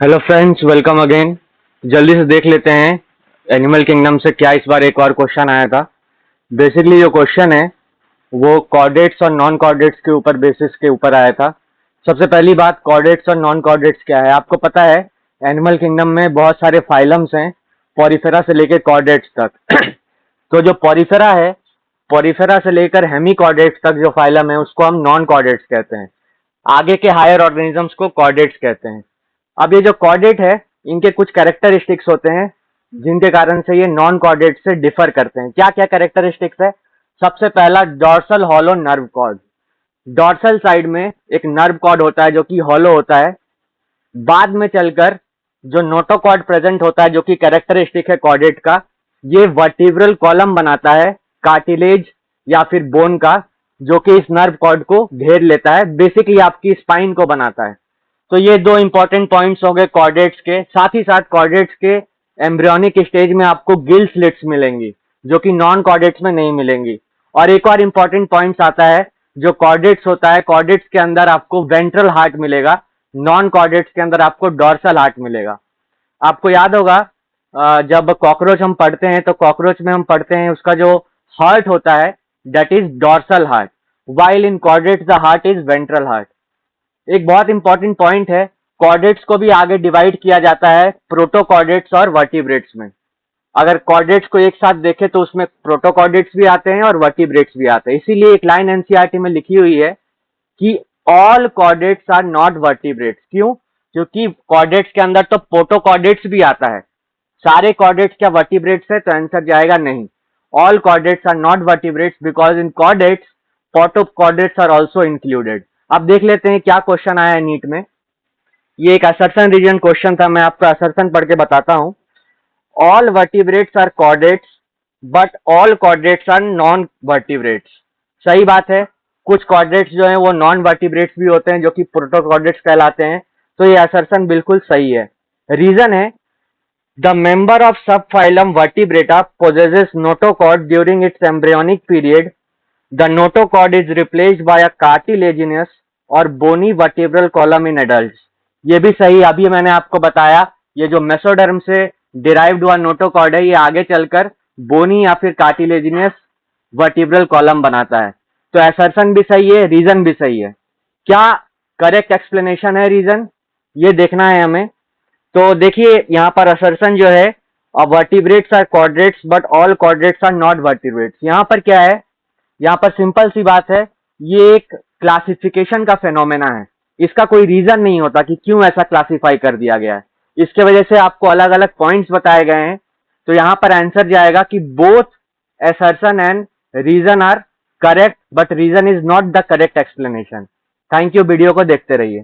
Hello friends, welcome again. जल्दी से देख लेते हैं एनिमल किंगडम से क्या इस बार एक और क्वेश्चन आया था। बेसिकली जो क्वेश्चन है वो कॉर्डेट्स और नॉन कॉर्डेट्स के ऊपर बेसिस के ऊपर आया था। सबसे पहली बात, कॉर्डेट्स और नॉन कॉर्डेट्स क्या है आपको पता है। एनिमल किंगडम में बहुत सारे फाइलम्स हैं, पॉरीफेरा से लेकर कॉर्डेट्स तक। तो जो पॉरीफेरा है, पॉरीफेरा से लेकर हेमिकॉर्डेट्स तक जो फाइलम है उसको हम नॉन कॉर्डेट्स कहते हैं। आगे के हायर ऑर्गेनिजम्स को कॉर्डेट्स कहते हैं। अब ये जो कॉर्डेट है, इनके कुछ कैरेक्टरिस्टिक्स होते हैं जिनके कारण से ये नॉन कॉर्डेट से डिफर करते हैं। क्या क्या कैरेक्टरिस्टिक्स है? सबसे पहला, dorsal hollow nerve cord. Dorsal side में एक नर्व कॉर्ड होता है जो कि हॉलो होता है। बाद में चलकर जो नोटोकॉर्ड प्रेजेंट होता है, जो कि कैरेक्टरिस्टिक है कॉर्डेट का, ये वर्टिब्रल कॉलम बनाता है कार्टिलेज या फिर बोन का, जो कि इस नर्व कॉर्ड को घेर लेता है, बेसिकली आपकी स्पाइन को बनाता है। तो ये दो इंपॉर्टेंट पॉइंट्स हो गए कॉर्डेट्स के। साथ ही साथ कॉर्डेट्स के एम्ब्रियोनिक स्टेज में आपको गिल स्लिट्स मिलेंगी जो कि नॉन कॉर्डेट्स में नहीं मिलेंगी। और एक और इंपॉर्टेंट पॉइंट्स आता है, जो कॉर्डेट्स होता है, कॉर्डेट्स के अंदर आपको वेंट्रल हार्ट मिलेगा, नॉन कॉर्डेट्स के अंदर आपको डॉर्सल हार्ट मिलेगा। आपको याद होगा जब कॉकरोच हम पढ़ते हैं तो कॉकरोच में हम पढ़ते हैं उसका जो हार्ट होता है that is dorsal heart, while in chordates the heart is ventral heart. एक बहुत इंपॉर्टेंट पॉइंट है, कॉर्डेट्स को भी आगे डिवाइड किया जाता है प्रोटोकॉर्डेट्स और वर्टिब्रेट्स में। अगर कॉर्डेट्स को एक साथ देखें तो उसमें प्रोटोकॉर्डेट्स भी आते हैं और वर्टिब्रेट्स भी आते हैं। इसीलिए एक लाइन एनसीईआरटी में लिखी हुई है कि all chordates are not vertebrates. क्यों? क्योंकि कॉर्डेट्स के अंदर तो प्रोटोकॉर्डेट्स भी आता है। सारे कॉर्डेट्स क्या वर्टिब्रेट्स है? तो आंसर जाएगा नहीं। All chordates are not vertebrates because in chordates protochordates are also included. अब देख लेते हैं क्या क्वेश्चन आया है नीट में। ये एक असर्शन रीजन क्वेश्चन था, मैं आपको असर्शन पढ़ के बताता हूं। All vertebrates are chordates but all chordates are non vertebrates. सही बात है, कुछ कॉर्डेट्स जो हैं वो नॉन वर्टिब्रेट्स भी होते हैं जो कि प्रोटोकॉर्डेट्स कहलाते हैं। तो ये असर्शन बिल्कुल सही है। रीजन है, the member of subphylum vertebrata possesses notochord during its embryonic period. The notochord is replaced by a cartilaginous और bony vertebral column in adults। ये भी सही, अभी मैंने आपको बताया ये जो मेसोडर्म से डिराइव्ड हुआ नोटोकॉर्ड है ये आगे चलकर बोनी या फिर कार्टिलेजिनियस वर्टिब्रल कॉलम बनाता है। तो असर्शन भी सही है, रीजन भी सही है। क्या करेक्ट एक्सप्लेनेशन है रीजन, ये देखना है हमें। तो देखिए यहाँ पर असर्शन जो है, vertebrates are chordates but all chordates are not vertebrates. यहाँ पर क्या है, यहाँ पर सिंपल सी बात है, ये एक क्लासिफिकेशन का फेनोमेना है। इसका कोई रीजन नहीं होता कि क्यों ऐसा क्लासिफाई कर दिया गया है। इसके वजह से आपको अलग अलग पॉइंट्स बताए गए हैं। तो यहाँ पर आंसर जाएगा कि both assertion and reason are correct but reason is not the correct explanation. Thank you, video को देखते रहिए।